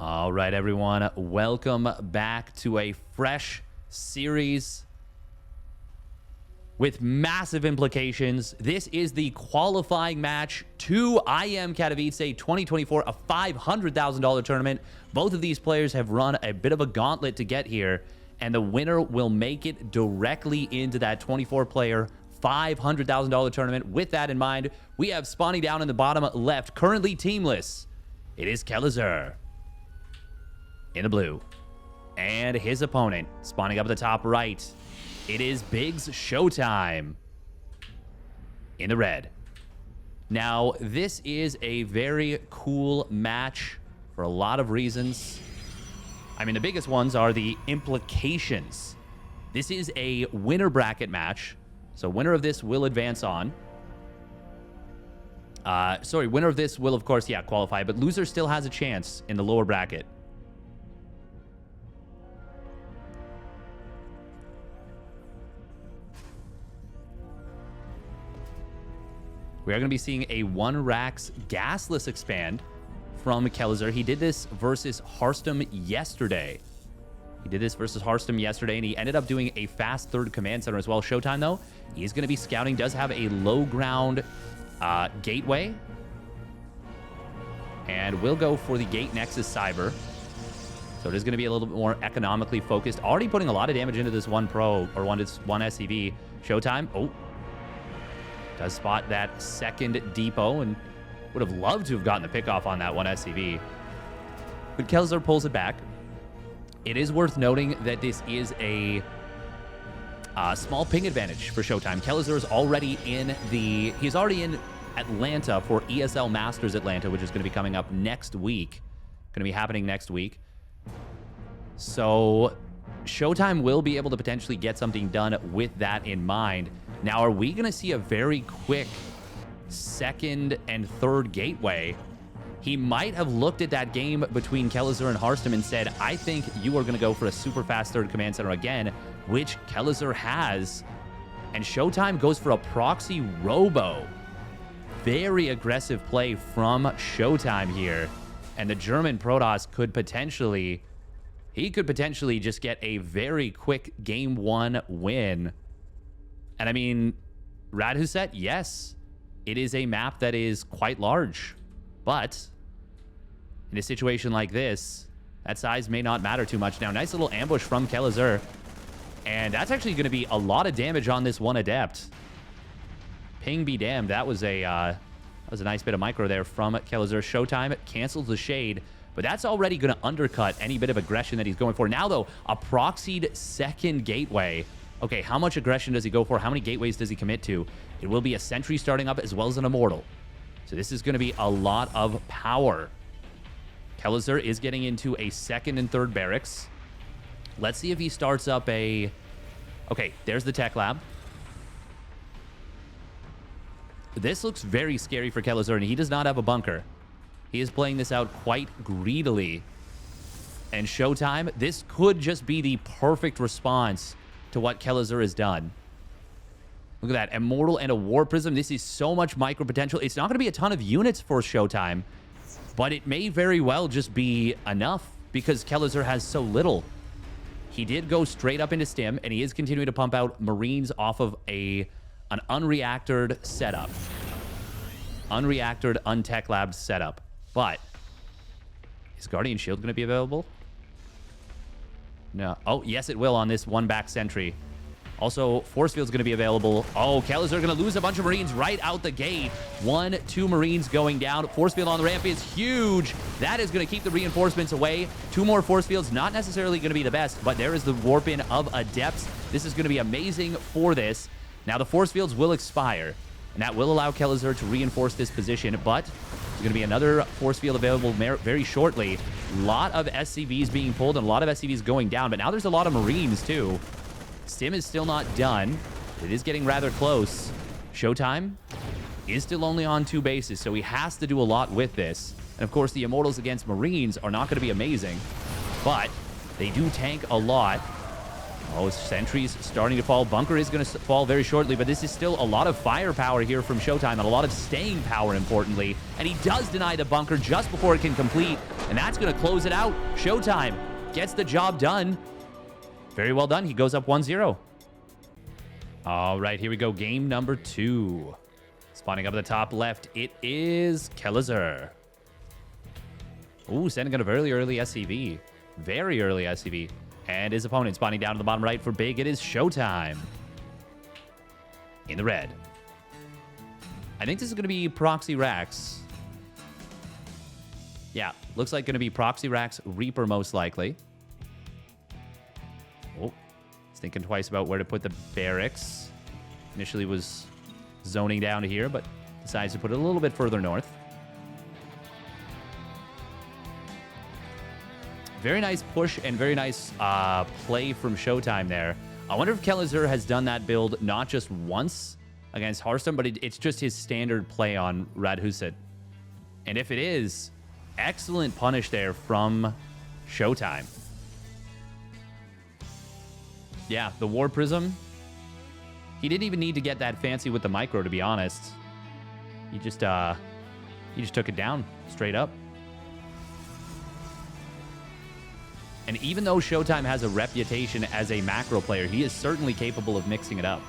All right, everyone. Welcome back to a fresh series with massive implications. This is the qualifying match to IEM Katowice 2024, a $500,000 tournament. Both of these players have run a bit of a gauntlet to get here, and the winner will make it directly into that 24-player $500,000 tournament. With that in mind, we have spawning down in the bottom left, currently teamless. It is Kelazhur in the blue, and his opponent spawning up at the top right. It is Big's ShoWTimE in the red. Now, this is a very cool match for a lot of reasons. I mean, the biggest ones are the implications. This is a winner bracket match, so winner of this will advance on. Winner of this will, of course, qualify, but loser still has a chance in the lower bracket. We are going to be seeing a 1-Rax gasless expand from Kelazhur. He did this versus ShoWTimE yesterday. And he ended up doing a fast third command center as well. ShoWTimE, though, he's going to be scouting, does have a low ground gateway. And will go for the Gate Nexus Cyber. So it is going to be a little bit more economically focused. Already putting a lot of damage into this one SCV. ShoWTimE, does spot that second depot and would have loved to have gotten the pickoff on that one SCV. But Kelazhur pulls it back. It is worth noting that this is a small ping advantage for ShoWTimE. Kelazhur is already he's already in Atlanta for ESL Masters Atlanta, which is going to be coming up next week. Going to be happening next week. So ShoWTimE will be able to potentially get something done with that in mind. Now, are we going to see a very quick second and third gateway? He might have looked at that game between Kelazhur and ShoWTimE and said, I think you are going to go for a super fast third command center again, which Kelazhur has. And ShoWTimE goes for a proxy robo. Very aggressive play from ShoWTimE here. And the German Protoss could potentially just get a very quick game 1 win. And I mean, Radhuset, yes, it is a map that is quite large, but in a situation like this, that size may not matter too much. Now, nice little ambush from Kelazhur, and that's actually going to be a lot of damage on this one Adept. Ping be damned, that was a nice bit of micro there from Kelazhur. ShoWTimE cancels the shade, but that's already going to undercut any bit of aggression that he's going for. Now, though, a proxied second gateway. Okay, how much aggression does he go for? How many gateways does he commit to? It will be a sentry starting up as well as an immortal. So this is going to be a lot of power. Kelazhur is getting into a second and third barracks. Let's see if he starts up a... Okay, there's the tech lab. This looks very scary for Kelazhur, and he does not have a bunker. He is playing this out quite greedily. And ShoWTimE, this could just be the perfect response to what Kelazhur has done. Look at that. Immortal and a War Prism. This is so much micro potential. It's not going to be a ton of units for ShoWTimE, but it may very well just be enough because Kelazhur has so little. He did go straight up into stim, and he is continuing to pump out Marines off of an unreactored setup. Unreactored, untech lab setup. But is Guardian Shield going to be available? No. Oh, yes, it will on this one back sentry. Also, Force Field's going to be available. Oh, Kelazhur going to lose a bunch of Marines right out the gate. 2 Marines going down. Force Field on the ramp is huge. That is going to keep the reinforcements away. 2 more Force Fields, not necessarily going to be the best, but there is the warp in of Adepts. This is going to be amazing for this. Now, the Force Fields will expire, and that will allow Kelazhur to reinforce this position, but there's going to be another Force Field available very shortly. A lot of SCVs being pulled and a lot of SCVs going down, but now there's a lot of Marines, too. Stim is still not done. It is getting rather close. ShoWTimE is still only on 2 bases, so he has to do a lot with this. And, of course, the Immortals against Marines are not going to be amazing, but they do tank a lot. Oh, sentries starting to fall. Bunker is going to fall very shortly, but this is still a lot of firepower here from ShoWTimE and a lot of staying power, importantly. And he does deny the bunker just before it can complete, and that's going to close it out. ShoWTimE gets the job done. Very well done. He goes up 1-0. All right, here we go. Game number 2. Spawning up at the top left, it is Kelazhur. Ooh, sending a very early SCV. Very early SCV. And his opponent spawning down to the bottom right for big. It is ShoWTimE. In the red. I think this is going to be Proxy Rax. Yeah, looks like going to be Proxy Rax Reaper most likely. Oh, he's thinking twice about where to put the barracks. Initially was zoning down to here, but decides to put it a little bit further north. Very nice push and very nice play from ShoWTimE there. I wonder if Kelazhur has done that build not just once against Hearthstone, but it's just his standard play on Radhuset. And if it is, excellent punish there from ShoWTimE. Yeah, the War Prism. He didn't even need to get that fancy with the micro, to be honest. He just took it down straight up. And even though ShoWTimE has a reputation as a macro player, he is certainly capable of mixing it up.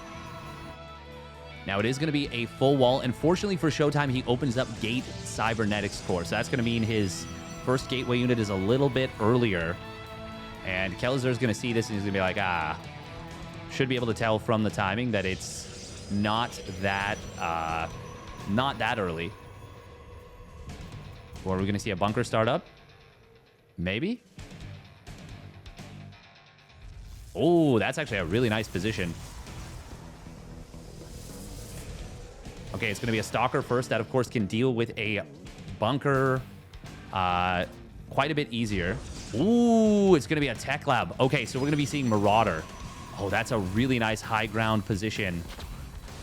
Now, it is going to be a full wall. And fortunately for ShoWTimE, he opens up Gate Cybernetics Core. So that's going to mean his first gateway unit is a little bit earlier. And Kelazhur is going to see this and he's going to be like, should be able to tell from the timing that it's not that early. Or are we going to see a bunker start up? Maybe? Oh, that's actually a really nice position. Okay, it's going to be a Stalker first. That, of course, can deal with a bunker quite a bit easier. Ooh, it's going to be a Tech Lab. Okay, so we're going to be seeing Marauder. Oh, that's a really nice high ground position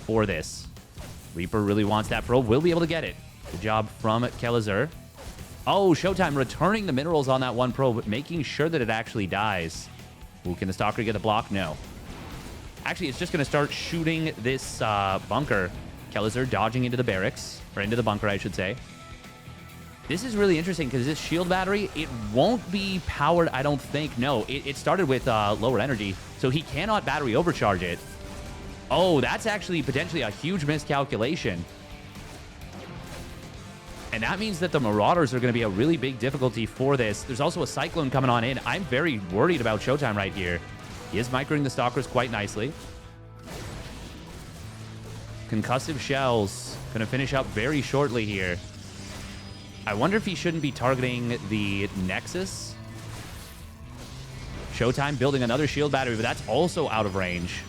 for this. Reaper really wants that probe. Will be able to get it. Good job from Kelazhur. Oh, ShoWTimE returning the minerals on that one probe, making sure that it actually dies. Ooh, can the Stalker get the block? No. Actually, it's just going to start shooting this bunker. Kelazhur dodging into the barracks, or into the bunker, I should say. This is really interesting because this shield battery, it won't be powered, I don't think. No, it started with lower energy, so he cannot battery overcharge it. Oh, that's actually potentially a huge miscalculation. And that means that the Marauders are going to be a really big difficulty for this. There's also a Cyclone coming on in. I'm very worried about ShoWTimE right here. He is microing the Stalkers quite nicely. Concussive Shells going to finish up very shortly here. I wonder if he shouldn't be targeting the Nexus. ShoWTimE building another shield battery, but that's also out of range.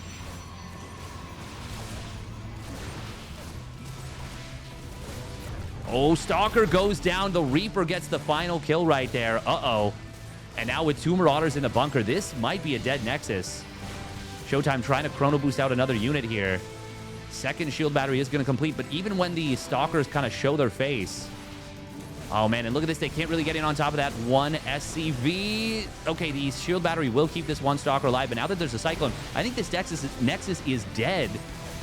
Oh, Stalker goes down. The Reaper gets the final kill right there. Uh-oh. And now with 2 Marauders in the bunker, this might be a dead Nexus. ShoWTimE trying to Chrono Boost out another unit here. Second shield battery is going to complete, but even when the Stalkers kind of show their face... Oh, man, and look at this. They can't really get in on top of that one SCV. Okay, the shield battery will keep this one Stalker alive, but now that there's a Cyclone, I think this Nexus is dead.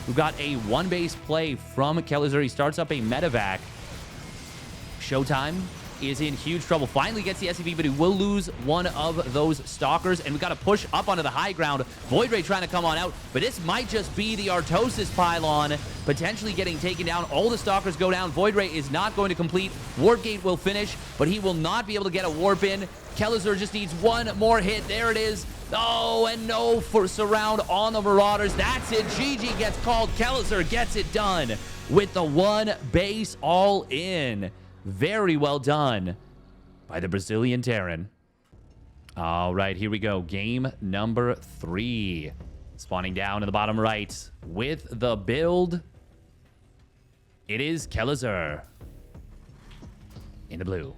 We've got a one-base play from Kelazhur. He starts up a medevac. ShoWTimE is in huge trouble. Finally gets the SCV, but he will lose one of those Stalkers, and we've got to push up onto the high ground. Void Ray trying to come on out, but this might just be the Artosis pylon potentially getting taken down. All the Stalkers go down. Void Ray is not going to complete. Warp Gate will finish, but he will not be able to get a warp in. Kelazhur just needs one more hit. There it is. Oh, and no for surround on the Marauders. That's it. GG gets called. Kelazhur gets it done with the one base all in. Very well done by the Brazilian Terran. All right, here we go. Game number 3. Spawning down in the bottom right with the build. It is Kelazhur in the blue.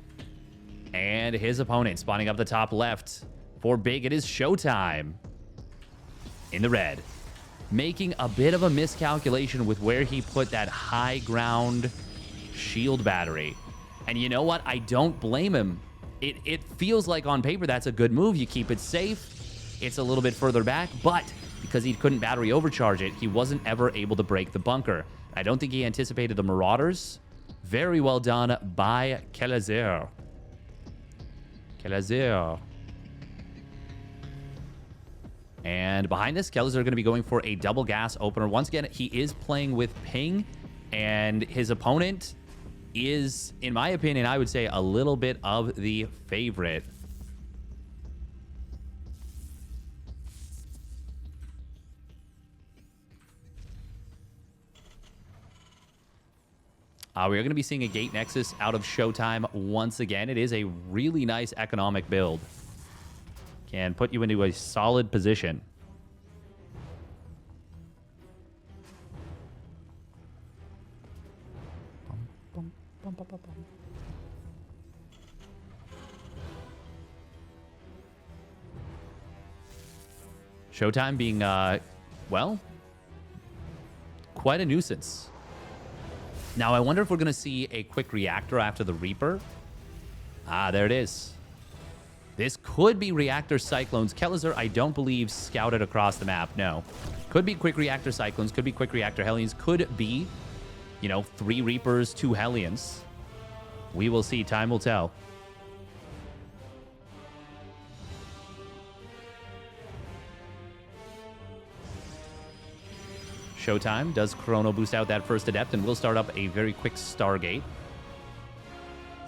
And his opponent spawning up the top left for big. It is ShoWTimE in the red. Making a bit of a miscalculation with where he put that high ground shield battery. And you know what? I don't blame him. It feels like on paper that's a good move. You keep it safe. it's a little bit further back, but because he couldn't battery overcharge it, he wasn't ever able to break the bunker. I don't think he anticipated the Marauders. Very well done by Kelazhur. Kelazhur. And behind this, Kelazhur going to be going for a double gas opener. Once again, he is playing with ping, and his opponent is, in my opinion, I would say a little bit of the favorite. We are going to be seeing a Gate Nexus out of ShoWTimE once again. It is a really nice economic build. Can put you into a solid position. ShoWTimE being, well, quite a nuisance. Now, I wonder if we're going to see a quick reactor after the Reaper. Ah, there it is. This could be reactor cyclones. Kelazhur, I don't believe, scouted across the map. No. Could be quick reactor cyclones. Could be quick reactor Hellions. Could be, you know, 3 Reapers, 2 Hellions. We will see. Time will tell. ShoWTimE does Chrono boost out that first Adept, and we'll start up a very quick Stargate.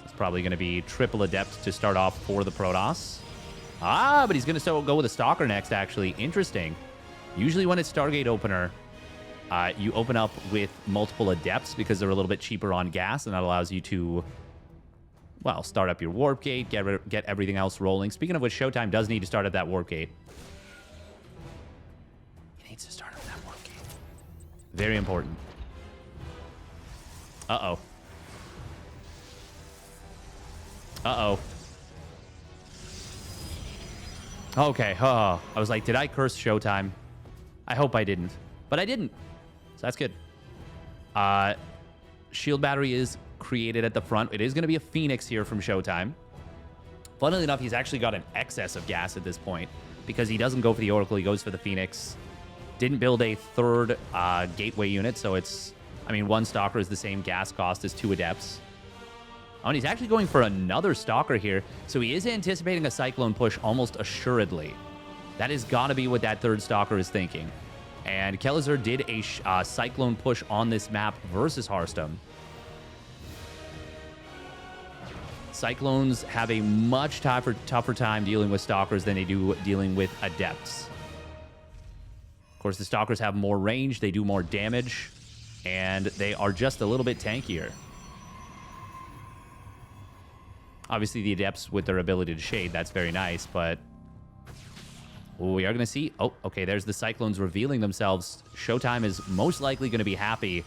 It's probably going to be triple Adept to start off for the Protoss. Ah, but he's going to go with a Stalker next, actually. Interesting. Usually when it's Stargate opener, you open up with multiple Adepts because they're a little bit cheaper on gas, and that allows you to, well, start up your Warp Gate, get everything else rolling. Speaking of which, ShoWTimE does need to start up that Warp Gate. He needs to start up that Warp Gate. Very important. Uh-oh. Uh-oh. Okay. Oh, I was like, did I curse ShoWTimE? I hope I didn't. But I didn't. So that's good. Shield battery is created at the front. It is going to be a Phoenix here from ShoWTimE. Funnily enough, he's actually got an excess of gas at this point because he doesn't go for the Oracle. He goes for the Phoenix. Didn't build a third gateway unit, so it's, I mean, 1 Stalker is the same gas cost as 2 Adepts. Oh, and he's actually going for another Stalker here, so he is anticipating a Cyclone push almost assuredly. That has got to be what that 3rd Stalker is thinking. And Kelazhur did a Cyclone push on this map versus Hearthstone. Cyclones have a much tougher time dealing with Stalkers than they do dealing with Adepts. Of course, the Stalkers have more range, they do more damage, and they are just a little bit tankier. Obviously, the Adepts with their ability to shade, that's very nice, but we are going to see... Oh, okay, there's the Cyclones revealing themselves. ShoWTimE is most likely going to be happy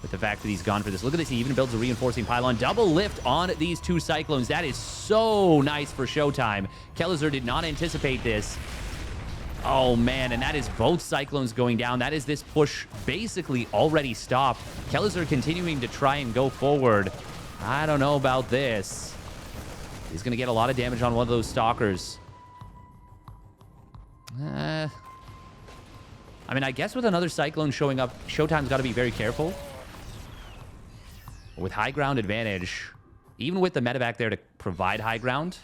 with the fact that he's gone for this. Look at this, he even builds a reinforcing pylon. Double lift on these 2 Cyclones. That is so nice for ShoWTimE. Kelazhur did not anticipate this. Oh, man, and that is both Cyclones going down. That is this push basically already stopped. Kelazhur continuing to try and go forward. I don't know about this. He's going to get a lot of damage on one of those Stalkers. I mean, I guess with another Cyclone showing up, ShoWTimE's got to be very careful. With high ground advantage, even with the medevac there to provide high ground,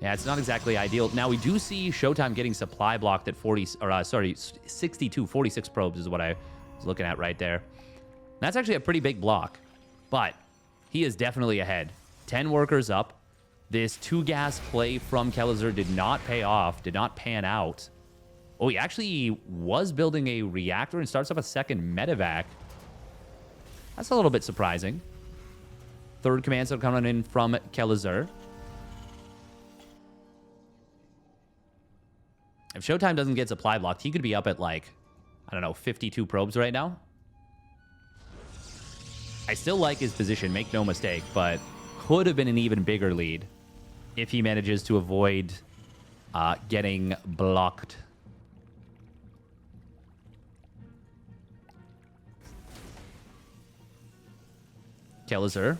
yeah, it's not exactly ideal. Now, we do see ShoWTimE getting supply blocked at 62, 46 probes is what I was looking at right there. That's actually a pretty big block, but he is definitely ahead. 10 workers up. This 2 gas play from Kelazhur did not pay off, did not pan out. Oh, he actually was building a reactor and starts up a 2nd medevac. That's a little bit surprising. 3rd command center coming in from Kelazhur. If ShoWTimE doesn't get supply blocked, he could be up at, like, I don't know, 52 probes right now. I still like his position, make no mistake, but could have been an even bigger lead if he manages to avoid getting blocked. Kelazhur.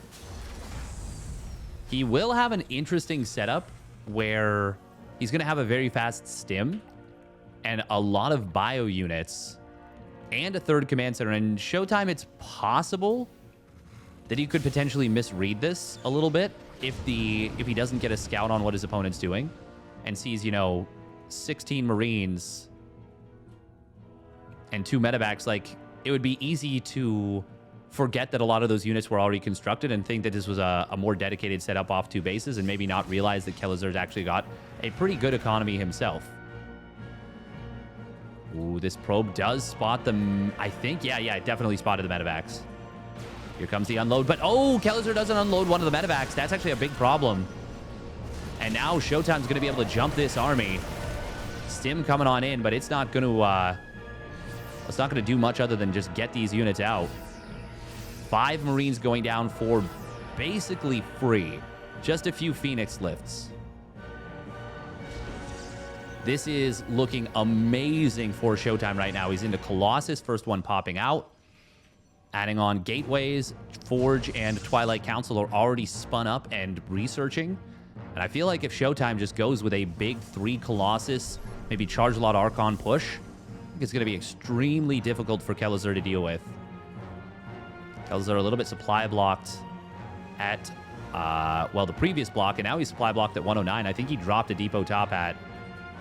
He will have an interesting setup where he's going to have a very fast stim and a lot of bio units and a third command center. And ShoWTimE, it's possible that he could potentially misread this a little bit if he doesn't get a scout on what his opponent's doing and sees, you know, 16 Marines and 2 medevacs. Like, it would be easy to forget that a lot of those units were already constructed and think that this was a more dedicated setup off 2 bases, and maybe not realize that Kelazhur's actually got a pretty good economy himself. Ooh, this probe does spot them. I think, yeah, it definitely spotted the medevacs. Here comes the unload, but oh, Kelazhur doesn't unload one of the medevacs. That's actually a big problem. And now ShoWTimE's going to be able to jump this army. Stim coming on in, but it's not going to do much other than just get these units out. 5 Marines going down for basically free. Just a few Phoenix lifts. This is looking amazing for ShoWTimE right now. He's into Colossus, first one popping out. Adding on Gateways, Forge, and Twilight Council are already spun up and researching. And I feel like if ShoWTimE just goes with a big 3 Colossus, maybe Charge a lot Archon push, I think it's going to be extremely difficult for Kelazhur to deal with. Kelazhur a little bit supply blocked at, well, the previous block, and now he's supply blocked at 109. I think he dropped a depot top at...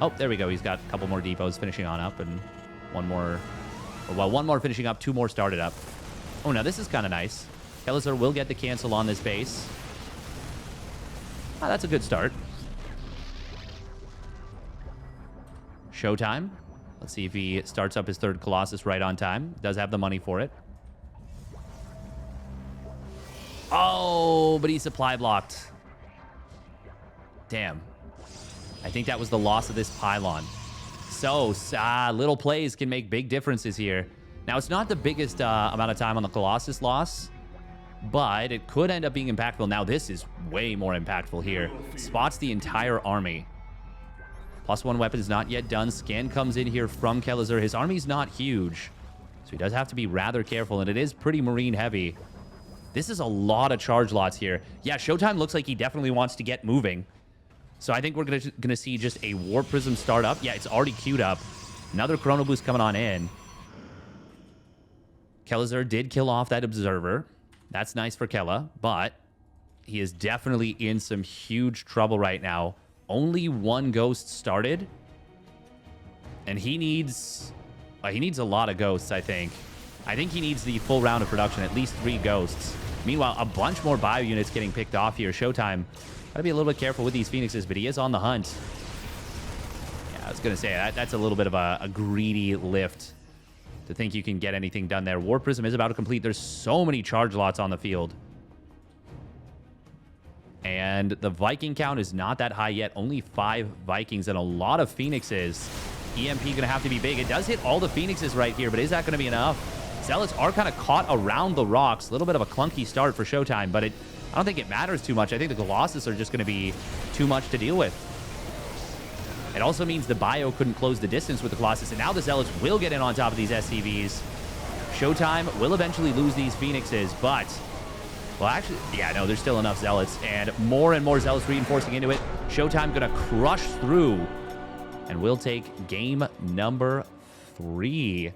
Oh, there we go. He's got a couple more depots finishing on up, and one more finishing up, 2 more started up. Oh, now this is kind of nice. Kelazhur will get the cancel on this base. Ah, that's a good start. ShoWTimE. Let's see if he starts up his 3rd Colossus right on time. Does have the money for it. Oh, but he's supply blocked. Damn. I think that was the loss of this pylon. So, little plays can make big differences here. Now, it's not the biggest amount of time on the Colossus loss, but it could end up being impactful. Now, this is way more impactful here. Spots the entire army. +1 weapon is not yet done. Scan comes in here from Kelazhur. His army's not huge, so he does have to be rather careful, and it is pretty Marine heavy. This is a lot of charge lots here. Yeah, ShoWTimE looks like he definitely wants to get moving. So I think we're gonna see just a Warp Prism start up. Yeah, it's already queued up. Another Chrono Boost coming on in. Kelazhur did kill off that Observer. That's nice for Kela, but he is definitely in some huge trouble right now. Only 1 Ghost started, and he needs a lot of Ghosts, I think. I think he needs the full round of production, at least 3 Ghosts. Meanwhile, a bunch more bio units getting picked off here. ShoWTimE, gotta be a little bit careful with these Phoenixes, but he is on the hunt. Yeah, I was gonna say, that's a little bit of a greedy lift to think you can get anything done there. War Prism is about to complete. There's so many charge lots on the field. And the Viking count is not that high yet. Only 5 Vikings and a lot of Phoenixes. EMP gonna have to be big. It does hit all the Phoenixes right here, but is that gonna be enough? Zealots are kind of caught around the rocks. A little bit of a clunky start for ShoWTimE, but I don't think it matters too much. I think the Colossus are just going to be too much to deal with. It also means the bio couldn't close the distance with the Colossus, and now the Zealots will get in on top of these SCVs. ShoWTimE will eventually lose these Phoenixes, but... Well, actually, yeah, no, there's still enough Zealots, and more Zealots reinforcing into it. ShoWTimE going to crush through, and will take game number 3.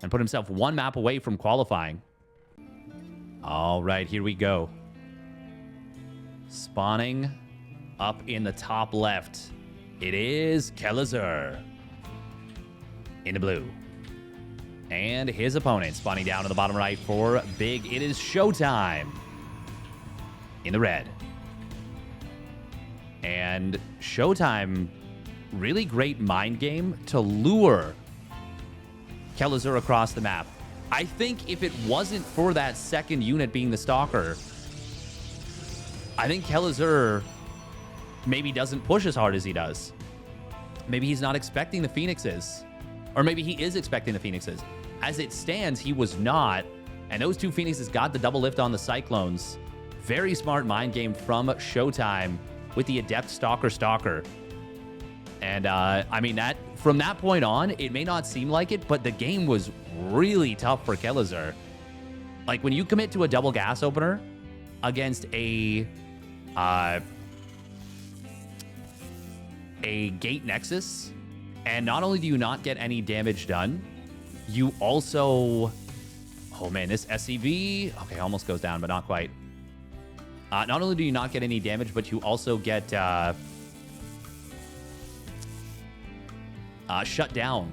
And put himself 1 map away from qualifying. All right, here we go. Spawning up in the top left. It is Kelazhur in the blue. And his opponent spawning down in the bottom right for big. It is ShoWTimE in the red. And ShoWTimE, really great mind game to lure Kelazhur across the map. I think if it wasn't for that 2nd unit being the Stalker, I think Kelazhur maybe doesn't push as hard as he does. Maybe he's not expecting the Phoenixes. Or maybe he is expecting the Phoenixes. As it stands, he was not. And those 2 Phoenixes got the double lift on the Cyclones. Very smart mind game from ShoWTimE with the Adept Stalker. And, I mean, from that point on, it may not seem like it, but the game was really tough for Kelazhur. Like, when you commit to a double gas opener against a a gate nexus, and not only do you not get any damage done, you also... Oh man, this SCV... Okay, almost goes down, but not quite. Not only do you not get any damage, but you also get shut down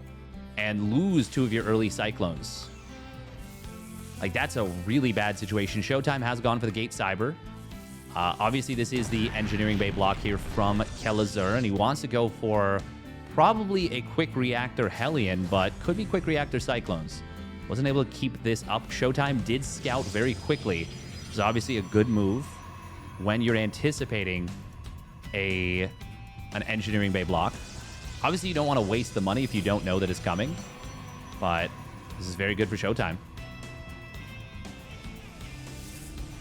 and lose 2 of your early Cyclones. Like, that's a really bad situation. ShoWTimE has gone for the Gate Cyber. Obviously, this is the Engineering Bay block here from Kelazhur, and he wants to go for probably a Quick Reactor Hellion, but could be Quick Reactor Cyclones. Wasn't able to keep this up. ShoWTimE did scout very quickly, which is obviously a good move when you're anticipating an Engineering Bay block. Obviously, you don't want to waste the money if you don't know that it's coming, but this is very good for ShoWTimE.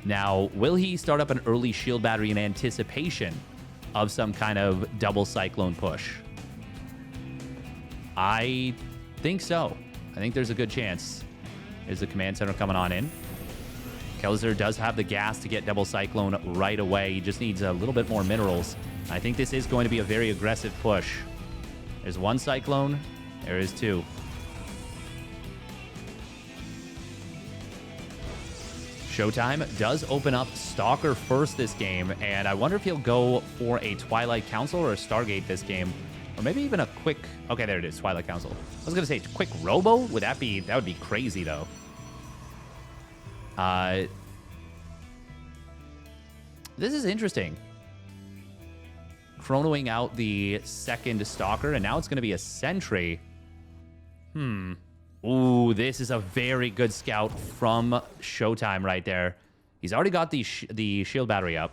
Now, will he start up an early shield battery in anticipation of some kind of double Cyclone push? I think so. I think there's a good chance. There's the command center coming on in. Kelazhur does have the gas to get double Cyclone right away. He just needs a little bit more minerals. I think this is going to be a very aggressive push. There's 1 Cyclone. There is 2. ShoWTimE does open up Stalker first this game, and I wonder if he'll go for a Twilight Council or a Stargate this game, or maybe even a quick... Okay, there it is, Twilight Council. I was gonna say quick Robo. That would be crazy though. This is interesting. Chronoing out the second Stalker, and now it's gonna be a Sentry. Ooh, this is a very good scout from ShoWTimE right there. He's already got the shield battery up.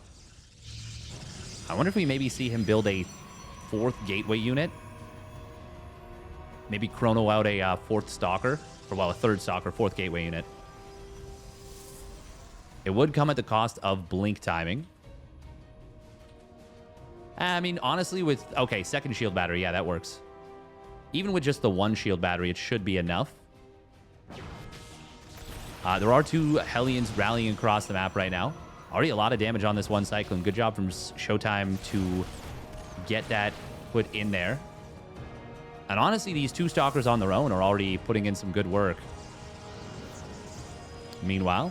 I wonder if we maybe see him build a 4th gateway unit. Maybe chrono out a 4th Stalker. Or, well, a 3rd Stalker, 4th gateway unit. It would come at the cost of blink timing. I mean, honestly, with... Okay, 2nd shield battery. Yeah, that works. Even with just the 1 shield battery, it should be enough. There are 2 Hellions rallying across the map right now. Already a lot of damage on this 1 Cyclone. Good job from ShoWTimE to get that put in there. And honestly, these 2 Stalkers on their own are already putting in some good work. Meanwhile,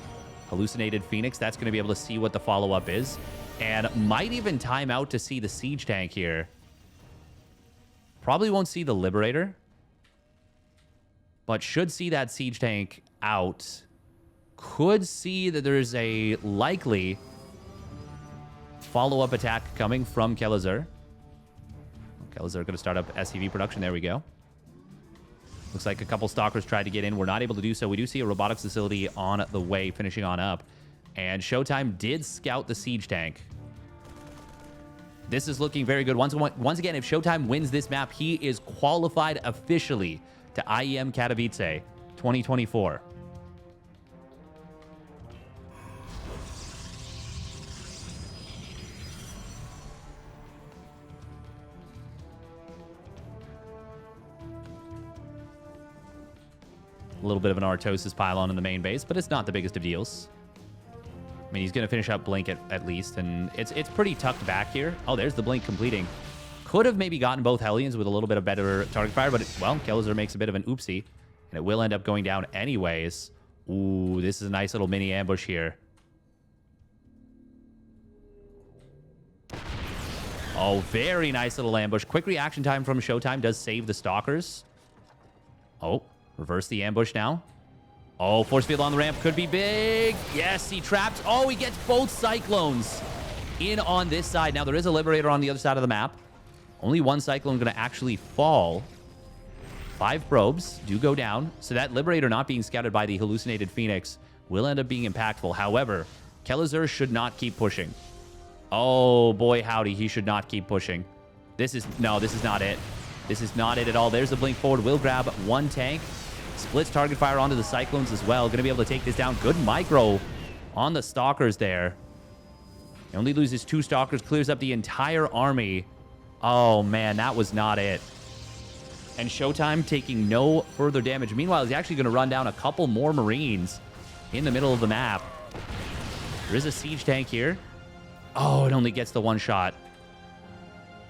Hallucinated Phoenix, that's going to be able to see what the follow-up is. And might even time out to see the Siege Tank here. Probably won't see the Liberator, but should see that Siege Tank out. Could see that there's a likely follow-up attack coming from Kelazhur. Kelazhur going to start up SCV production. There we go. Looks like a couple Stalkers tried to get in. We're not able to do so. We do see a robotics facility on the way, finishing on up. And ShoWTimE did scout the Siege Tank. This is looking very good. Once again, if ShoWTimE wins this map, he is qualified officially to IEM Katowice 2024. A little bit of an Artosis pylon in the main base, but it's not the biggest of deals. I mean, he's going to finish up Blink at least, and it's pretty tucked back here. Oh, there's the Blink completing. Could have maybe gotten both Hellions with a little bit of better target fire, but, well, Kelazhur makes a bit of an oopsie, and it will end up going down anyways. Ooh, this is a nice little mini ambush here. Oh, very nice little ambush. Quick reaction time from ShoWTimE does save the Stalkers. Oh, reverse the ambush now. Oh, force field on the ramp could be big. Yes, he trapped. Oh, he gets both Cyclones in on this side. Now, there is a Liberator on the other side of the map. Only 1 Cyclone going to actually fall. 5 probes do go down. So that Liberator not being scouted by the Hallucinated Phoenix will end up being impactful. However, Kelazhur should not keep pushing. Oh, boy, howdy. He should not keep pushing. This is not it. This is not it at all. There's the blink forward. Will grab 1 tank. Splits target fire onto the Cyclones as well. Going to be able to take this down. Good micro on the Stalkers there. He only loses 2 Stalkers. Clears up the entire army. Oh, man, that was not it. And ShoWTimE taking no further damage. Meanwhile, he's actually going to run down a couple more Marines in the middle of the map. There is a siege tank here. Oh, it only gets the 1 shot.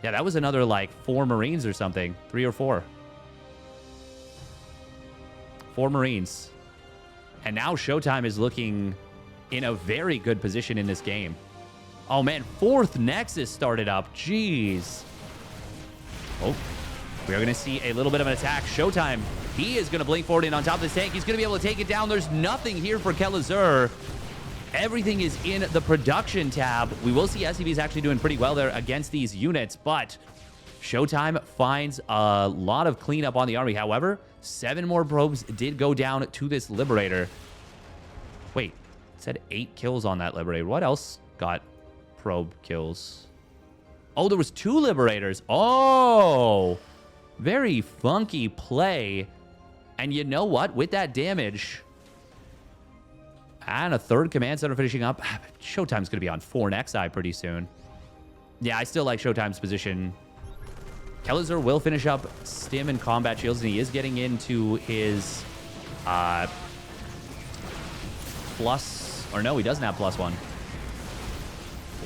Yeah, that was another, like, 4 Marines or something. 3 or 4. 4 Marines. And now ShoWTimE is looking in a very good position in this game. Oh, man. 4th Nexus started up. Jeez. Oh. We are going to see a little bit of an attack. ShoWTimE, he is going to blink forward in on top of this tank. He's going to be able to take it down. There's nothing here for Kelazhur. Everything is in the production tab. We will see SCV's actually doing pretty well there against these units, but ShoWTimE finds a lot of cleanup on the army. However, 7 more probes did go down to this Liberator. Wait, it said 8 kills on that Liberator. What else got probe kills? Oh, there was 2 Liberators. Oh, very funky play. And you know what? With that damage and a 3rd command center finishing up, ShoWTimE's going to be on 4 Nexi pretty soon. Yeah, I still like ShoWTimE's position. Kelazhur will finish up Stim and combat shields, and he is getting into his plus, or no, he doesn't have +1.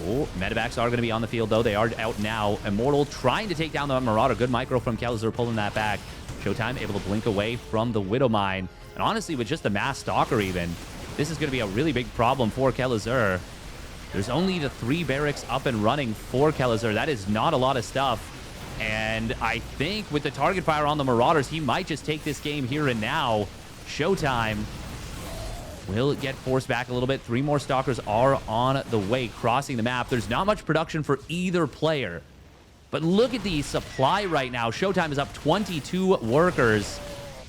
Oh, medevacs are going to be on the field, though. They are out now. Immortal trying to take down the Marauder. Good micro from Kelazhur pulling that back. ShoWTimE able to blink away from the Widowmine. And honestly, with just the Mass Stalker even, this is going to be a really big problem for Kelazhur. There's only the 3 barracks up and running for Kelazhur. That is not a lot of stuff. And I think with the target fire on the Marauders, he might just take this game here and now. ShoWTimE will get forced back a little bit. 3 more Stalkers are on the way, crossing the map. There's not much production for either player. But look at the supply right now. ShoWTimE is up 22 workers.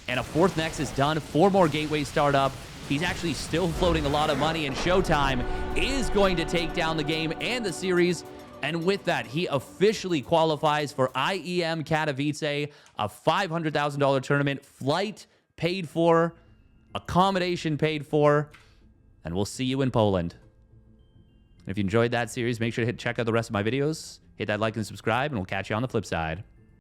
And a 4th Nexus done. 4 more gateways start up. He's actually still floating a lot of money. And ShoWTimE is going to take down the game and the series. And with that, he officially qualifies for IEM Katowice, a $500,000 tournament, flight paid for, accommodation paid for, and we'll see you in Poland. If you enjoyed that series, make sure to check out the rest of my videos, hit that like and subscribe, and we'll catch you on the flip side.